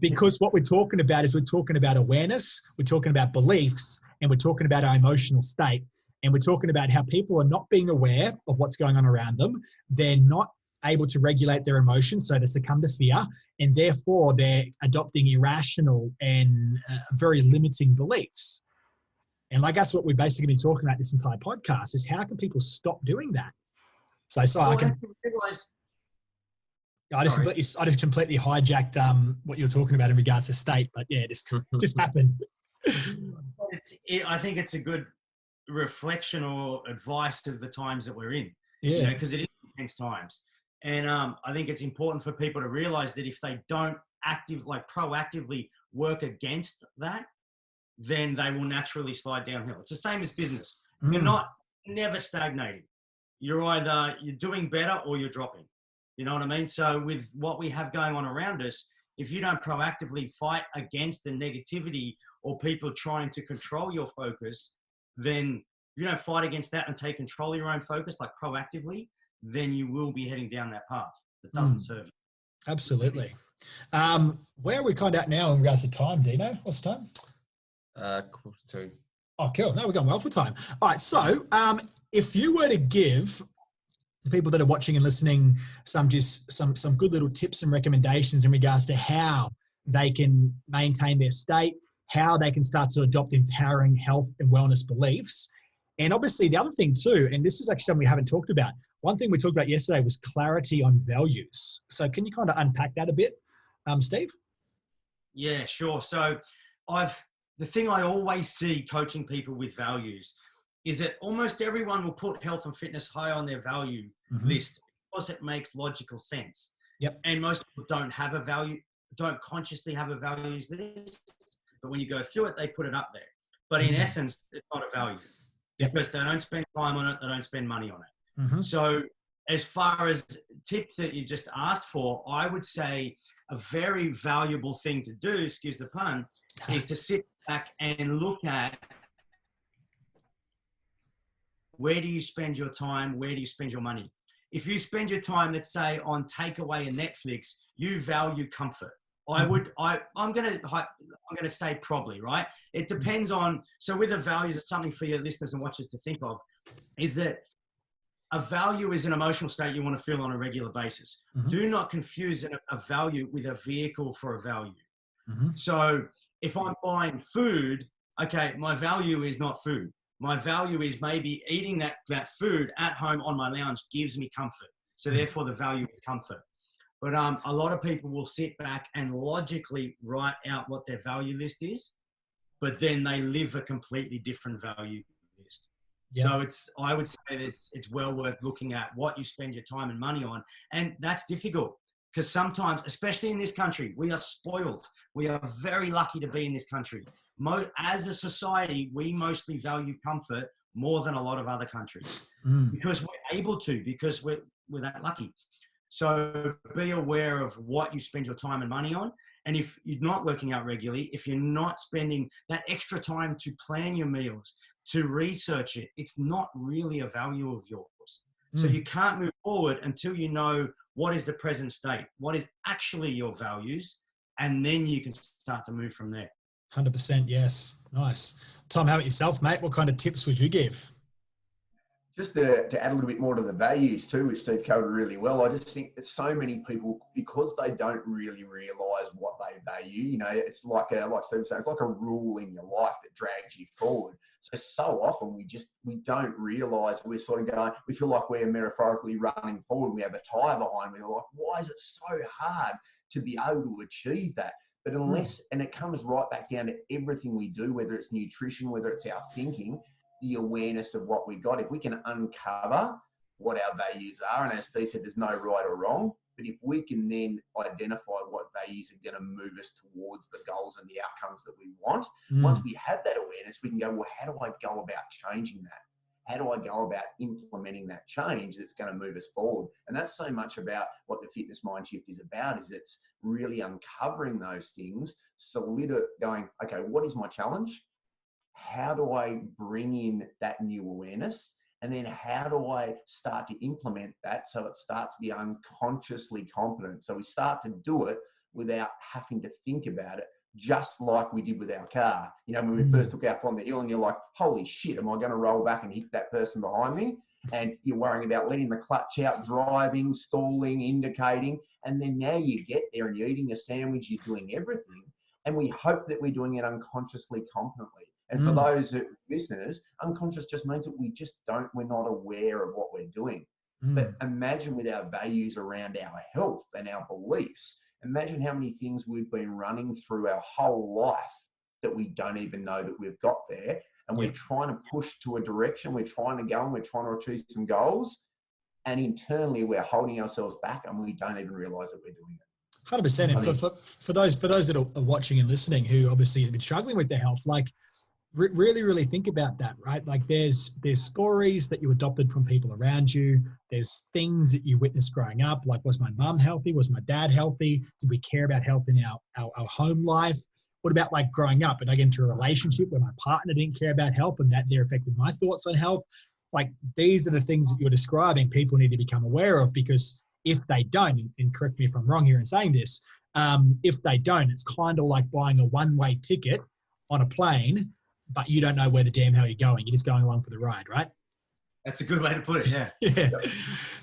A: Because what we're talking about is we're talking about awareness, we're talking about beliefs, and we're talking about our emotional state. And we're talking about how people are not being aware of what's going on around them. They're not able to regulate their emotions, so they succumb to fear. And therefore, they're adopting irrational and very limiting beliefs. And like that's what we've basically been talking about this entire podcast, is how can people stop doing that? I just completely hijacked what you were talking about in regards to state, but yeah, this just happened.
D: I think it's a good reflection or advice of the times that we're in.
A: Yeah,
D: because it is intense times, and I think it's important for people to realize that if they don't proactively work against that, then they will naturally slide downhill. It's the same as business. You're never stagnating. You're doing better or you're dropping. You know what I mean? So with what we have going on around us, if you don't proactively fight against the negativity or people trying to control your focus, then you don't fight against that and take control of your own focus, like proactively, then you will be heading down that path that doesn't serve you.
A: Absolutely. Where are we kind of at now in regards to time, Dino? What's the time?
B: 2:45.
A: Oh, cool. No, we're going well for time. All right. So if you were to give the people that are watching and listening some good little tips and recommendations in regards to how they can maintain their state, how they can start to adopt empowering health and wellness beliefs. And obviously the other thing too, and this is actually something we haven't talked about. One thing we talked about yesterday was clarity on values. So can you kind of unpack that a bit, Steve?
D: Yeah, sure. So the thing I always see coaching people with values is that almost everyone will put health and fitness high on their value list because it makes logical sense.
A: Yep.
D: And most people don't consciously have a values list, but when you go through it, they put it up there. But in essence, it's not a value because they don't spend time on it, they don't spend money on it. So as far as tips that you just asked for, I would say a very valuable thing to do, excuse the pun, is to sit back and look at where do you spend your time, where do you spend your money. If you spend your time, let's say, on takeaway and Netflix, you value comfort. I'm going to say probably, right? It depends on, so with the values, it's something for your listeners and watchers to think of, is that a value is an emotional state you want to feel on a regular basis. Do not confuse a value with a vehicle for a value. So if I'm buying food, okay, my value is not food. My value is maybe eating that food at home on my lounge gives me comfort. So therefore the value is comfort. But a lot of people will sit back and logically write out what their value list is, but then they live a completely different value list. Yep. So I would say that it's well worth looking at what you spend your time and money on. And that's difficult because sometimes, especially in this country, we are spoiled. We are very lucky to be in this country. As a society, we mostly value comfort more than a lot of other countries because we're able to, because we're that lucky. So be aware of what you spend your time and money on. And if you're not working out regularly, if you're not spending that extra time to plan your meals, to research it, it's not really a value of yours. So you can't move forward until you know what is the present state, what is actually your values, and then you can start to move from there.
A: 100%, yes. Nice. Tom, how about yourself, mate? What kind of tips would you give?
C: Just to add a little bit more to the values too, which Steve covered really well, I just think that so many people, because they don't really realise what they value, you know, it's like Steve said, it's like a rule in your life that drags you forward. So often we don't realise we're sort of going, we feel like we're metaphorically running forward. We have a tyre behind. We're like, why is it so hard to be able to achieve that? But and it comes right back down to everything we do, whether it's nutrition, whether it's our thinking, the awareness of what we got. If we can uncover what our values are, and as Steve said, there's no right or wrong, But if we can then identify what values are going to move us towards the goals and the outcomes that we want, once we have that awareness, we can go, well, how do I go about changing that? How do I go about implementing that change that's going to move us forward? And that's so much about what the Fitness Mindshift is about, is it's really uncovering those things, going, okay, what is my challenge? How do I bring in that new awareness? And then how do I start to implement that so it starts to be unconsciously competent? So we start to do it without having to think about it, just like we did with our car. You know, when we first took out from the hill and you're like, holy shit, am I going to roll back and hit that person behind me? And you're worrying about letting the clutch out, driving, stalling, indicating. And then now you get there and you're eating a sandwich, you're doing everything. And we hope that we're doing it unconsciously competently. And for those listeners, unconscious just means that we're not aware of what we're doing. But imagine with our values around our health and our beliefs, imagine how many things we've been running through our whole life that we don't even know that we've got there. And we're trying to push to a direction, we're trying to go and we're trying to achieve some goals. And internally we're holding ourselves back and we don't even realize that we're doing it.
A: 100%. And for those that are watching and listening who obviously have been struggling with their health, like really think about that, right? Like there's stories that you adopted from people around you. There's things that you witnessed growing up. Like, was my mum healthy? Was my dad healthy? Did we care about health in our home life? What about like growing up and I get into a relationship where my partner didn't care about health and that there affected my thoughts on health? Like these are the things that you're describing people need to become aware of, because if they don't, and correct me if I'm wrong here in saying this, if they don't, it's kind of like buying a one-way ticket on a plane, but you don't know where the damn hell you're going. You're just going along for the ride, right?
D: That's a good way to put it, yeah.
A: Yeah.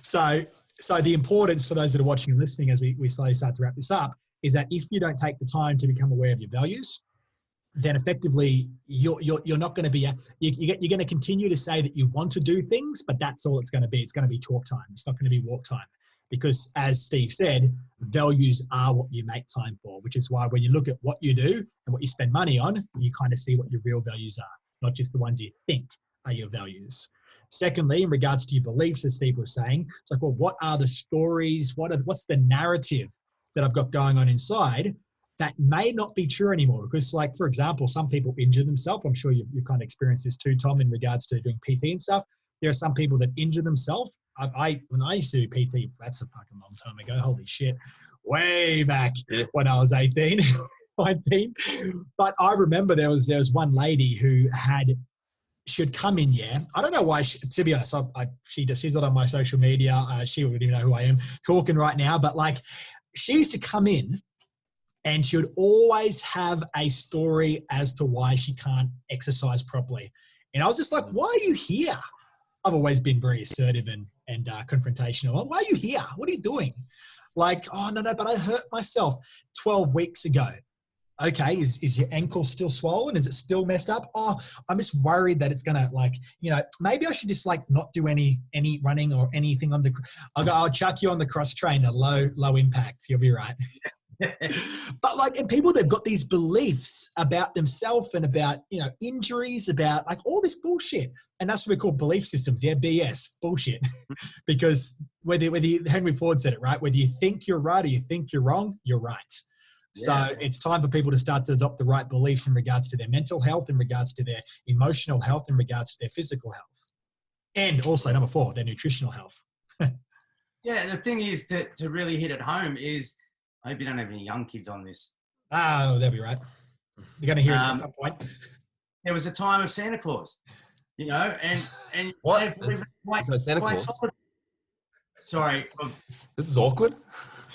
A: So the importance for those that are watching and listening as we slowly start to wrap this up is that if you don't take the time to become aware of your values, then effectively you're not going to be, you're going to continue to say that you want to do things, but that's all it's going to be. It's going to be talk time. It's not going to be walk time. Because as Steve said, values are what you make time for, which is why when you look at what you do and what you spend money on, you kind of see what your real values are, not just the ones you think are your values. Secondly, in regards to your beliefs, as Steve was saying, it's like, well, what are the stories? What's the narrative that I've got going on inside that may not be true anymore? Because, like, for example, some people injure themselves. I'm sure you've kind of experienced this too, Tom, in regards to doing PT and stuff. There are some people that injure themselves. When I used to do PT, that's a fucking long time ago. Holy shit. Way back when I was 18, 19. But I remember there was one lady who should come in, I don't know why, to be honest, she's not on my social media. She wouldn't even know who I am talking right now. But like, she used to come in and she would always have a story as to why she can't exercise properly. And I was just like, why are you here? I've always been very assertive and confrontational. Why are you here? What are you doing? Like, oh, no, but I hurt myself 12 weeks ago. Okay, is your ankle still swollen? Is it still messed up? Oh, I'm just worried that it's going to, like, maybe I should just like not do any running or anything on I'll chuck you on the cross trainer, low impact. You'll be right. But like, and people, they've got these beliefs about themselves and about, injuries, about like all this bullshit. And that's what we call belief systems. Yeah, BS, bullshit. Because whether Henry Ford said it, right? Whether you think you're right or you think you're wrong, you're right. Yeah. So it's time for people to start to adopt the right beliefs in regards to their mental health, in regards to their emotional health, in regards to their physical health. And also, number 4, their nutritional health.
D: Yeah, the thing is that to really hit it home is, I hope you don't have any young kids on this.
A: Oh, they'll be right. You're going to hear it at some point.
D: There was a time of Santa Claus, and
B: what? There's no Santa Claus.
D: Sorry.
B: This is awkward.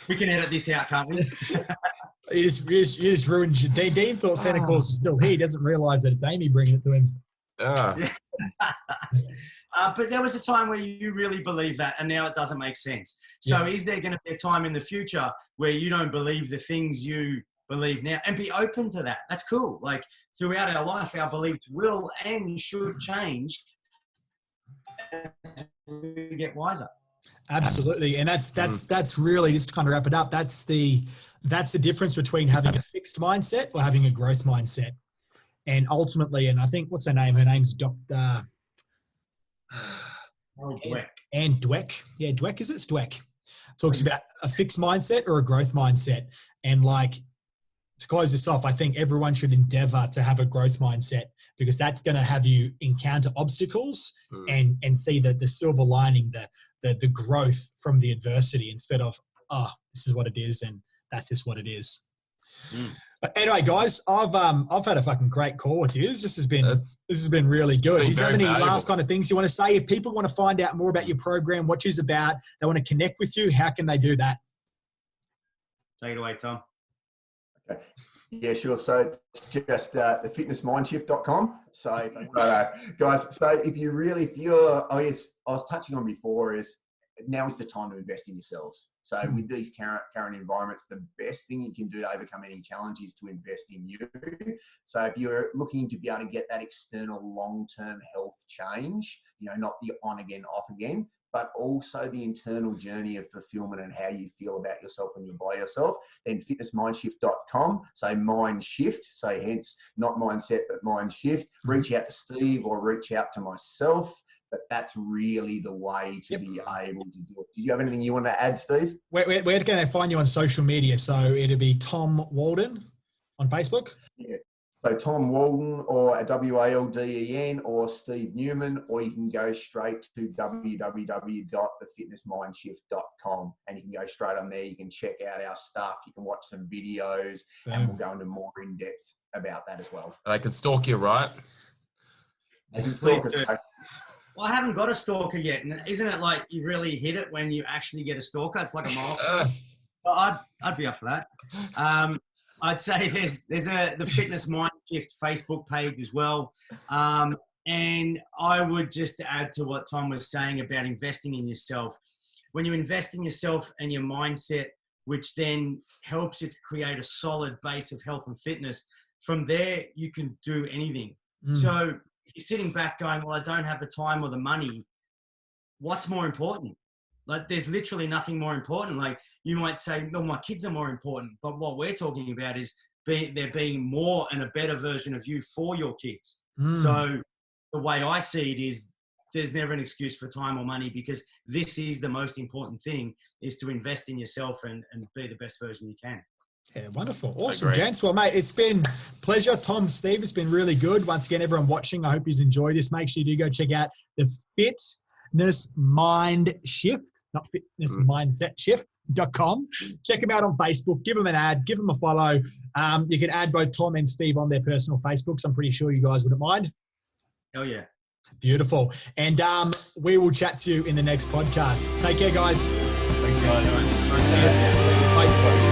D: We can edit this out, can't we?
A: You just ruined. Dean thought Santa Claus is still here. He doesn't realise that it's Amy bringing it to him.
D: But there was a time where you really believed that, and now it doesn't make sense. So is there going to be a time in the future where you don't believe the things you believe now, and be open to that? That's cool. Like, throughout our life, our beliefs will and should change as we get wiser.
A: Absolutely. And that's really, just to kind of wrap it up, that's the difference between having a fixed mindset or having a growth mindset. And ultimately, and I think, what's her name? Her name's Dr.
D: Dweck.
A: And Dweck. Yeah, Dweck, is it? It's Dweck. Talks about a fixed mindset or a growth mindset. And like, to close this off, I think everyone should endeavor to have a growth mindset, because that's going to have you encounter obstacles and see the silver lining, the growth from the adversity, instead of, oh, this is what it is and that's just what it is. But anyway, guys, I've had a fucking great call with you. This has been really good. Do you have any last kind of things you want to say? If people want to find out more about your program, what it's about, they want to connect with you, how can they do that?
D: Take it away, Tom.
C: Okay. Yeah, sure. So it's just the fitnessmindshift.com. So guys, so if you're, I was touching on before, is now is the time to invest in yourselves. So with these current environments, the best thing you can do to overcome any challenge is to invest in you. So if you're looking to be able to get that external long-term health change, not the on again, off again, but also the internal journey of fulfillment and how you feel about yourself when you're by yourself, then fitnessmindshift.com. So mind shift. So hence not mindset, but mind shift. Reach out to Steve or reach out to myself. But that's really the way to be able to do it. Do you have anything you want to add, Steve?
A: Where can they find you on social media? So it'll be Tom Walden on Facebook?
C: Yeah. So Tom Walden, or WALDEN, or Steve Newman, or you can go straight to www.thefitnessmindshift.com and you can go straight on there. You can check out our stuff. You can watch some videos and we'll go into more in depth about that as well.
B: They can stalk you, right?
C: They can stalk us.
D: Well, I haven't got a stalker yet. And isn't it like you really hit it when you actually get a stalker? It's like a milestone. But I'd be up for that. I'd say there's the Fitness MindShift Facebook page as well. And I would just add to what Tom was saying about investing in yourself. When you invest in yourself and your mindset, which then helps you to create a solid base of health and fitness, from there you can do anything. So you're sitting back going, well, I don't have the time or the money. What's more important? Like, there's literally nothing more important. Like, you might say, no, my kids are more important. But what we're talking about is there being more and a better version of you for your kids. So the way I see it is there's never an excuse for time or money, because this is the most important thing, is to invest in yourself and be the best version you can.
A: Yeah, wonderful. Awesome, gents. Well, mate, it's been a pleasure. Tom, Steve, it's been really good. Once again, everyone watching, I hope you've enjoyed this. Make sure you do go check out the Fitness Mind Shift, not Fitness Mindset Shift.com. Check them out on Facebook. Give them an ad. Give them a follow. You can add both Tom and Steve on their personal Facebooks. I'm pretty sure you guys wouldn't mind.
D: Oh, yeah.
A: Beautiful. And we will chat to you in the next podcast. Take care, guys.
B: Thanks, guys.
A: Bye.